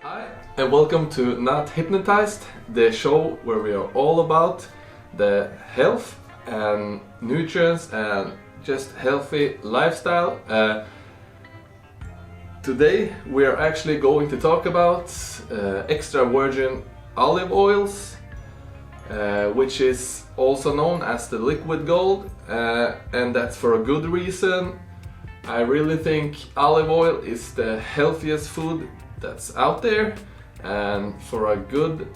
Hi, and welcome to Not Hypnotized, the show where we are all about the health and nutrients and just healthy lifestyle. Today we are actually going to talk about extra virgin olive oils, which is also known as the liquid gold, and that's for a good reason. I really think olive oil is the healthiest food that's out there, and for a good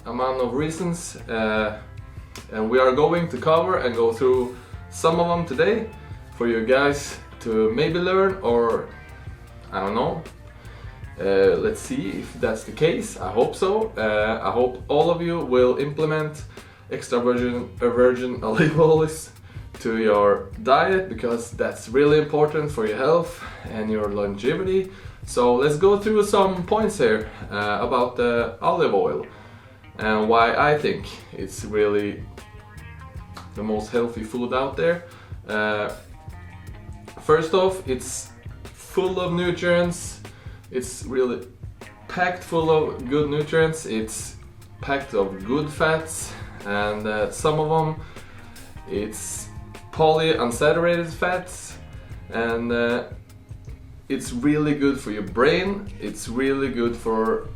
amount of reasons, and we are going to cover and go through some of them today for you guys to maybe learn, or I don't know, let's see if that's the case. I hope so. I hope all of you will implement extra virgin olive oils to your diet, because that's really important for your health and your longevity. So let's go through some points here about the olive oil and why I think it's really the most healthy food out there. First off, it's full of nutrients. It's really packed full of good nutrients. It's packed of good fats, and some of them it's polyunsaturated fats, and it's really good for your brain. It's really good for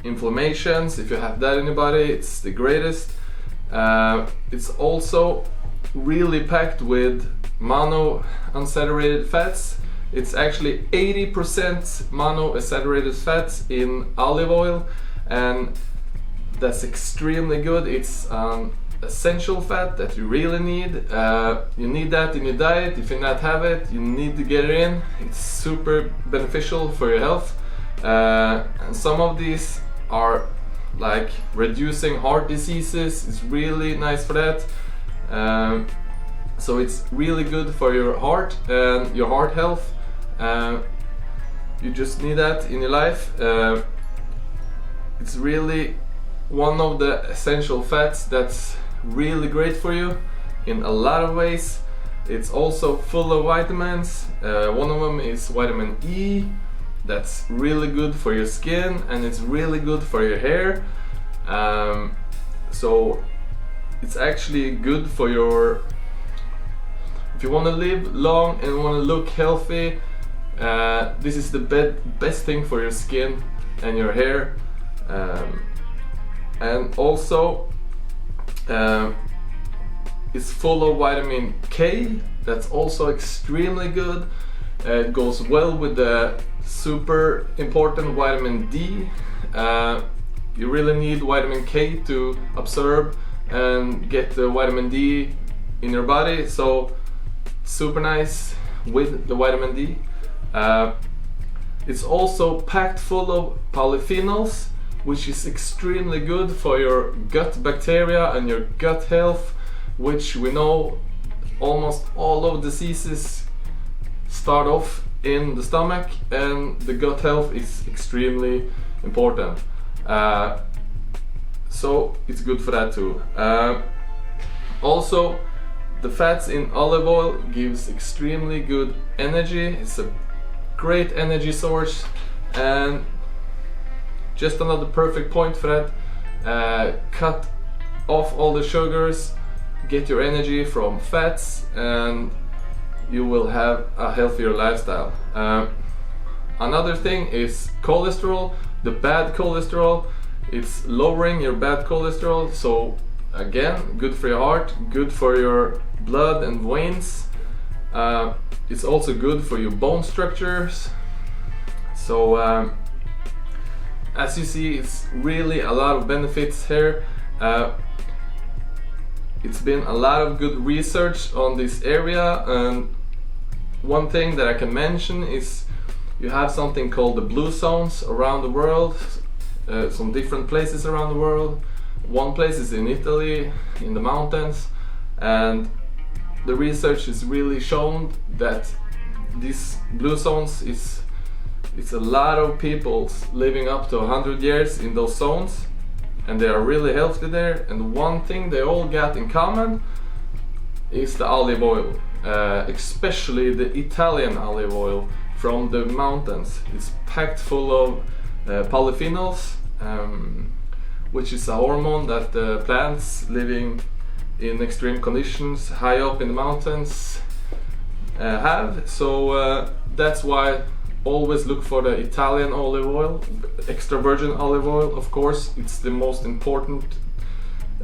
inflammations. If you have that in your body, it's the greatest. It's also really packed with monounsaturated fats. It's actually 80% monounsaturated fats in olive oil, and that's extremely good. It's essential fat that you really need. You need that in your diet. If you not have it, you need to get it in. It's super beneficial for your health, and some of these are like reducing heart diseases. It's really nice for that. So it's really good for your heart and your heart health. You just need that in your life. It's really one of the essential fats that's really great for you in a lot of ways. It's also full of vitamins. One of them is vitamin E. That's really good for your skin, and it's really good for your hair. So it's actually good for your, if you want to live long and want to look healthy, this is the best thing for your skin and your hair. And also it's full of vitamin K. That's also extremely good. It goes well with the super important vitamin D. You really need vitamin K to absorb and get the vitamin D in your body, so super nice with the vitamin D. It's also packed full of polyphenols, which is extremely good for your gut bacteria and your gut health, which we know almost all of diseases start off in the stomach, and the gut health is extremely important. So it's good for that too. Also, the fats in olive oil gives extremely good energy. It's a great energy source, and just another perfect point for that. Cut off all the sugars, get your energy from fats, and you will have a healthier lifestyle. Another thing is cholesterol, the bad cholesterol. It's lowering your bad cholesterol, so again, good for your heart, good for your blood and veins. It's also good for your bone structures. So as you see, it's really a lot of benefits here. It's been a lot of good research on this area, and one thing that I can mention is you have something called the blue zones around the world, some different places around the world. One place is in Italy, in the mountains, and the research has really shown that these blue zones it's a lot of people living up to 100 years in those zones, and they are really healthy there. And one thing they all got in common is the olive oil, especially the Italian olive oil from the mountains. It's packed full of polyphenols, which is a hormone that plants living in extreme conditions high up in the mountains have. So that's why always look for the Italian olive oil, extra virgin olive oil. Of course, it's the most important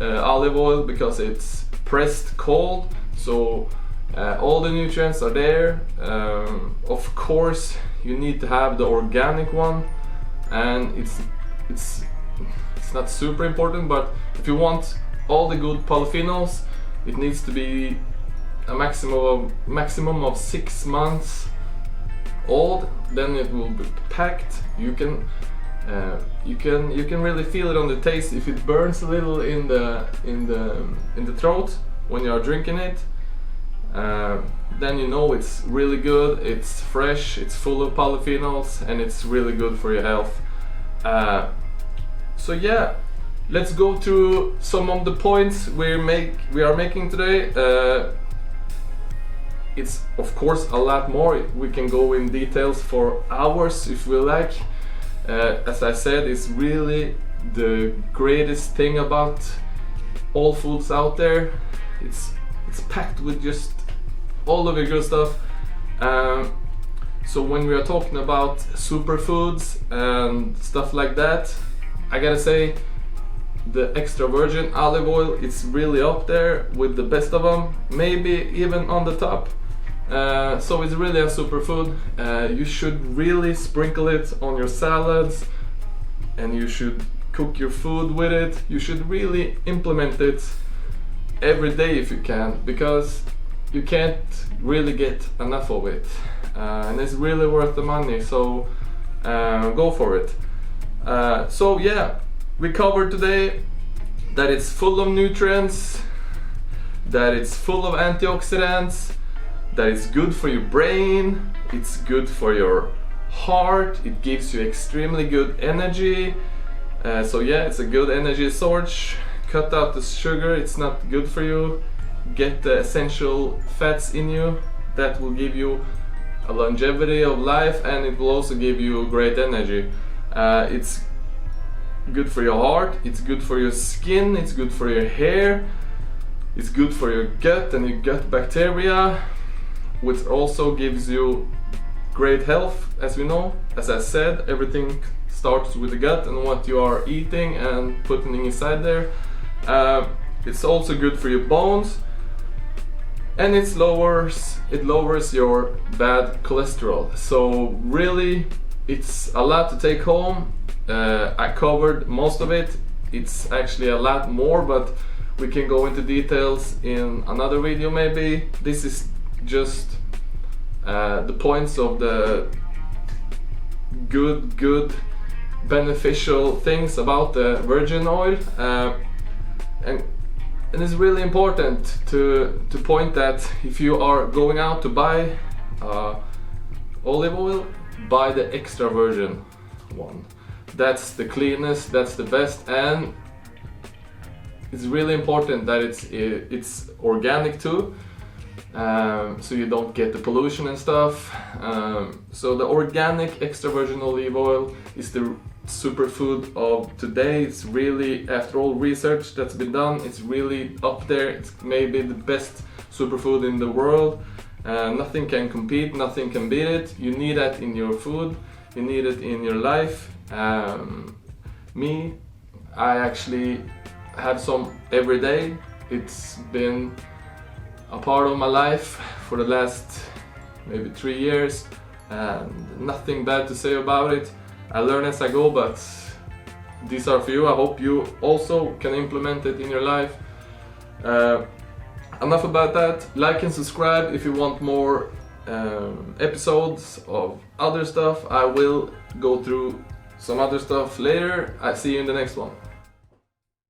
olive oil because it's pressed cold, so all the nutrients are there. Of course, you need to have the organic one, and it's not super important, but if you want all the good polyphenols, it needs to be a maximum of 6 months old. Then it will be packed. You can really feel it on the taste. If it burns a little in the throat when you are drinking it, then you know it's really good. It's fresh. It's full of polyphenols, and it's really good for your health. So yeah, let's go through some of the points we are making today. It's of course a lot more. We can go in details for hours if we like. As I said, it's really the greatest thing about all foods out there. It's packed with just all of the good stuff. So when we are talking about superfoods and stuff like that, I gotta say the extra virgin olive oil, it's really up there with the best of them, maybe even on the top. So it's really a superfood. You should really sprinkle it on your salads, and you should cook your food with it. You should really implement it every day if you can, because you can't really get enough of it, and it's really worth the money, so go for it. So yeah, we covered today that it's full of nutrients, that it's full of antioxidants, that it's good for your brain, it's good for your heart, it gives you extremely good energy. So yeah, it's a good energy source. Cut out the sugar, it's not good for you. Get the essential fats in you, that will give you a longevity of life, and it will also give you great energy. It's good for your heart, it's good for your skin, it's good for your hair, it's good for your gut and your gut bacteria, which also gives you great health. As we know, as I said, everything starts with the gut and what you are eating and putting inside there. It's also good for your bones, and it lowers your bad cholesterol. So really, it's a lot to take home. I covered most of it. It's actually a lot more, but we can go into details in another video maybe. This is just the points of the good beneficial things about the virgin oil, and it's really important to point that if you are going out to buy olive oil, buy the extra virgin one. That's the cleanest, that's the best, and it's really important that it's organic too, so you don't get the pollution and stuff. So the organic extra virgin olive oil is the superfood of today. It's really, after all research that's been done, it's really up there. It's maybe the best superfood in the world. Nothing can compete, nothing can beat it. You need that in your food, you need it in your life. I actually have some every day. It's been a part of my life for the last maybe 3 years, and nothing bad to say about it. I learn as I go, but these are for you. I hope you also can implement it in your life. Enough about that. Like and subscribe if you want more episodes of other stuff. I will go through some other stuff later. I see you in the next one.